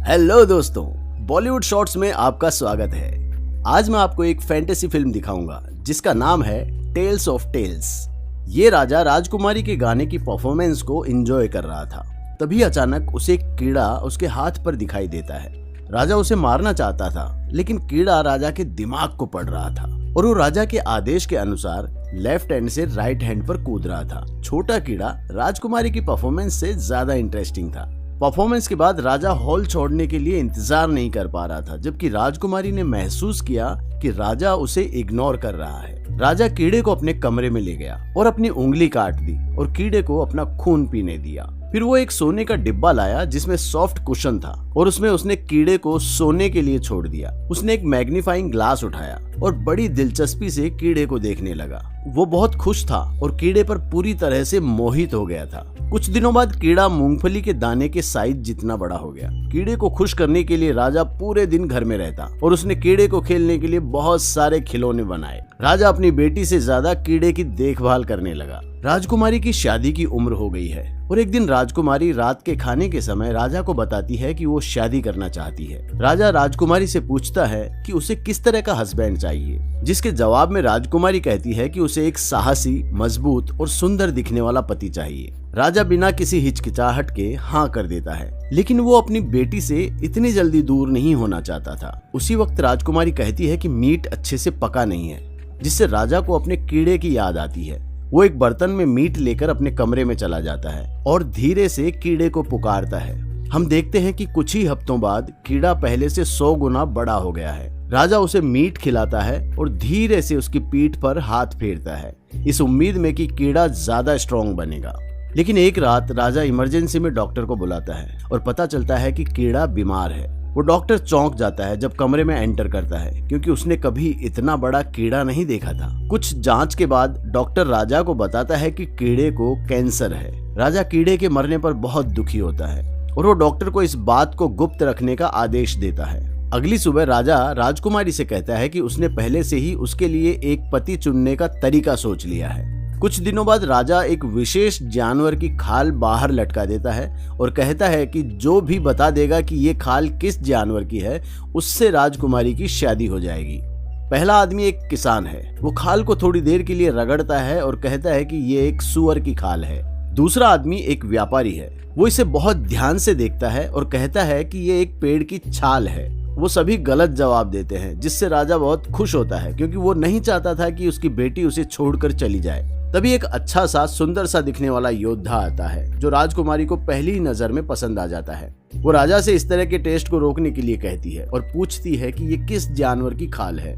Hello दोस्तों, Bollywood shorts में आपका स्वागत है। आज मैं आपको एक फैंटेसी फिल्म दिखाऊंगा जिसका नाम है टेल्स ऑफ टेल्स। ये राजा राजकुमारी के गाने की परफॉर्मेंस को एंजॉय कर रहा था। तभी अचानक उसे एक कीड़ा उसके हाथ पर दिखाई देता है। राजा उसे मारना चाहता था, लेकिन कीड़ा राजा के दिमाग को पड़ रहा था और वो राजा के आदेश के अनुसार लेफ्ट हैंड से राइट हैंड पर कूद रहा था। छोटा कीड़ा राजकुमारी की परफॉर्मेंस से ज्यादा इंटरेस्टिंग था। परफॉर्मेंस के बाद राजा हॉल छोड़ने के लिए इंतजार नहीं कर पा रहा था, जबकि राजकुमारी ने महसूस किया कि राजा उसे इग्नोर कर रहा है। राजा कीड़े को अपने कमरे में ले गया और अपनी उंगली काट दी और कीड़े को अपना खून पीने दिया। फिर वो एक सोने का डिब्बा लाया जिसमें सॉफ्ट कुशन था और उसमें उसने कीड़े को सोने के लिए छोड़ दिया। उसने एक मैग्नीफाइंग ग्लास उठाया और बड़ी दिलचस्पी से कीड़े को देखने लगा। वो बहुत खुश था और कीड़े पर पूरी तरह से मोहित हो गया था। कुछ दिनों बाद कीड़ा मूंगफली के दाने के साइज जितना बड़ा हो गया। कीड़े को खुश करने के लिए राजा पूरे दिन घर में रहता और उसने कीड़े को खेलने के लिए बहुत सारे खिलौने बनाए। राजा अपनी बेटी से ज्यादा कीड़े की देखभाल करने लगा। राजकुमारी की शादी की उम्र हो गई है और एक दिन राजकुमारी रात के खाने के समय राजा को बताती है कि वो शादी करना चाहती है। राजा राजकुमारी से पूछता है कि उसे किस तरह का हस्बैंड चाहिए, जिसके जवाब में राजकुमारी कहती है कि उसे एक साहसी, मजबूत और सुंदर दिखने वाला पति चाहिए। राजा बिना किसी हिचकिचाहट के हाँ कर देता है, लेकिन वो अपनी बेटी से इतनी जल्दी दूर नहीं होना चाहता था। उसी वक्त राजकुमारी कहती है कि मीट अच्छे से पका नहीं है, जिससे राजा को अपने कीड़े की याद आती है। वो एक बर्तन में मीट लेकर अपने कमरे में चला जाता है और धीरे से कीड़े को पुकारता है। हम देखते हैं कि कुछ ही हफ्तों बाद कीड़ा पहले से 100 गुना बड़ा हो गया है। राजा उसे मीट खिलाता है और धीरे से उसकी पीठ पर हाथ फेरता है, इस उम्मीद में कि कीड़ा ज्यादा स्ट्रॉन्ग बनेगा। लेकिन एक रात राजा इमरजेंसी में डॉक्टर को बुलाता है और पता चलता है कि कीड़ा बीमार है। वो डॉक्टर चौंक जाता है जब कमरे में एंटर करता है, क्योंकि उसने कभी इतना बड़ा कीड़ा नहीं देखा था। कुछ जांच के बाद डॉक्टर राजा को बताता है कि कीड़े को कैंसर है। राजा कीड़े के मरने पर बहुत दुखी होता है और वो डॉक्टर को इस बात को गुप्त रखने का आदेश देता है। अगली सुबह राजा राजकुमारी से कहता है कि उसने पहले से ही उसके लिए एक पति चुनने का तरीका सोच लिया है। कुछ दिनों बाद राजा एक विशेष जानवर की खाल बाहर लटका देता है और कहता है कि जो भी बता देगा कि ये खाल किस जानवर की है, उससे राजकुमारी की शादी हो जाएगी। पहला आदमी एक किसान है। वो खाल को थोड़ी देर के लिए रगड़ता है और कहता है कि ये एक सूअर की खाल है। दूसरा आदमी एक व्यापारी है। वो इसे बहुत ध्यान से देखता है और कहता है कि ये एक पेड़ की छाल है। वो सभी गलत जवाब देते हैं, जिससे राजा बहुत खुश होता है, क्योंकि वो नहीं चाहता था कि उसकी बेटी उसे छोड़कर चली जाए। तभी एक अच्छा सा, सुंदर सा दिखने वाला योद्धा आता है, जो राजकुमारी को पहली नजर में पसंद आ जाता है। वो राजा से इस तरह के टेस्ट को रोकने के लिए कहती है और पूछती है कि ये किस जानवर की खाल है।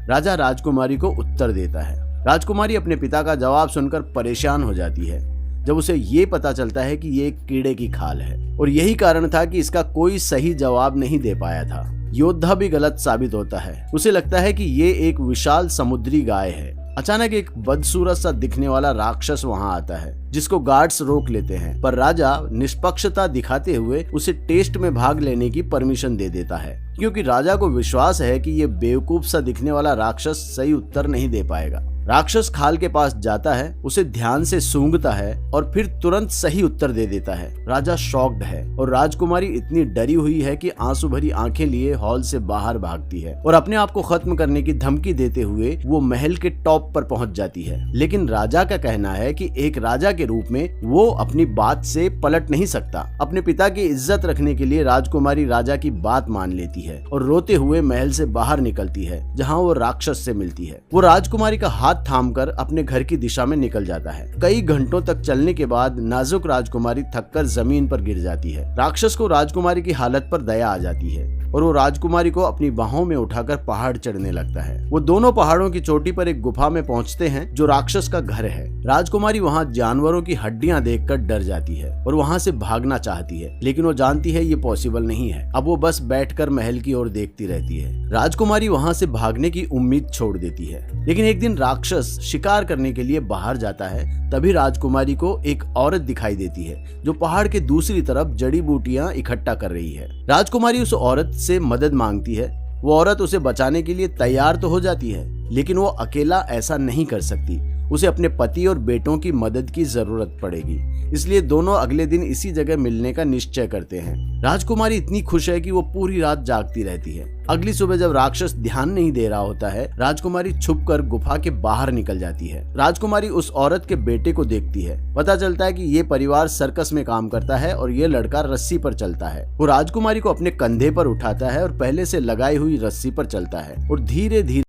राजा राजकुमारी को उत्तर देता है। राजकुमारी अपने पिता का जवाब सुनकर परेशान हो जाती है जब उसे ये पता चलता है कि ये एक कीड़े की खाल है और यही कारण था कि इसका कोई सही जवाब नहीं दे पाया था। योद्धा भी गलत साबित होता है। उसे लगता है कि ये एक विशाल समुद्री गाय है। अचानक एक बदसूरत सा दिखने वाला राक्षस वहां आता है, जिसको गार्ड्स रोक लेते हैं, पर राजा निष्पक्षता दिखाते हुए उसे टेस्ट में भाग लेने की परमिशन दे देता है, क्योंकि राजा को विश्वास है कि ये बेवकूफ सा दिखने वाला राक्षस सही उत्तर नहीं दे पाएगा। राक्षस खाल के पास जाता है, उसे ध्यान से सूंघता है और फिर तुरंत सही उत्तर दे देता है। राजा शॉक्ड है और राजकुमारी इतनी डरी हुई है कि आंसू भरी आंखें लिए हॉल से बाहर भागती है और अपने आप को खत्म करने की धमकी देते हुए वो महल के टॉप पर पहुंच जाती है। लेकिन राजा का कहना है कि एक राजा के रूप में वो अपनी बात से पलट नहीं सकता। अपने पिता की इज्जत रखने के लिए राजकुमारी राजा की बात मान लेती है और रोते हुए महल से बाहर निकलती है, जहाँ वो राक्षस से मिलती है। वो राजकुमारी का हाथ थामकर अपने घर की दिशा में निकल जाता है। कई घंटों तक चलने के बाद नाजुक राजकुमारी थककर जमीन पर गिर जाती है। राक्षस को राजकुमारी की हालत पर दया आ जाती है और वो राजकुमारी को अपनी बाहों में उठाकर पहाड़ चढ़ने लगता है। वो दोनों पहाड़ों की चोटी पर एक गुफा में पहुंचते हैं, जो राक्षस का घर है। राजकुमारी वहां जानवरों की हड्डियां देखकर डर जाती है और वहां से भागना चाहती है, लेकिन वो जानती है ये पॉसिबल नहीं है। अब वो बस बैठकर महल की ओर देखती रहती है। राजकुमारी वहां से भागने की उम्मीद छोड़ देती है, लेकिन एक दिन राक्षस शिकार करने के लिए बाहर जाता है। तभी राजकुमारी को एक औरत दिखाई देती है, जो पहाड़ के दूसरी तरफ जड़ी बूटियां इकट्ठा कर रही है। राजकुमारी उस औरत से मदद मांगती है। वो औरत उसे बचाने के लिए तैयार तो हो जाती है, लेकिन वो अकेला ऐसा नहीं कर सकती। उसे अपने पति और बेटों की मदद की जरूरत पड़ेगी, इसलिए दोनों अगले दिन इसी जगह मिलने का निश्चय करते हैं। राजकुमारी इतनी खुश है कि वो पूरी रात जागती रहती है। अगली सुबह जब राक्षस ध्यान नहीं दे रहा होता है, राजकुमारी छुपकर गुफा के बाहर निकल जाती है। राजकुमारी उस औरत के बेटे को देखती है। पता चलता है कि ये परिवार सर्कस में काम करता है और ये लड़का रस्सी पर चलता है। वो राजकुमारी को अपने कंधे पर उठाता है और पहले से लगाई हुई रस्सी पर चलता है और धीरे धीरे